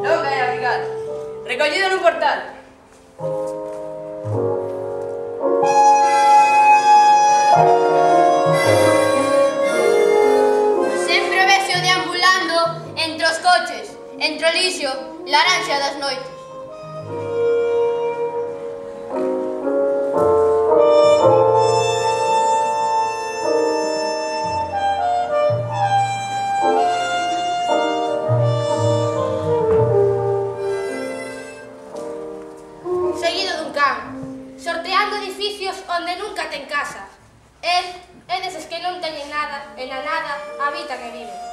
Non vai a brigar. Recollido nun portal. Sempre o vexo deambulando entre os coches, entre o lixo, laranxa das noites. Seguido dun can, sorteando edificios onde nunca ten casa. É deses que non teñen nada e na nada habitan e viven.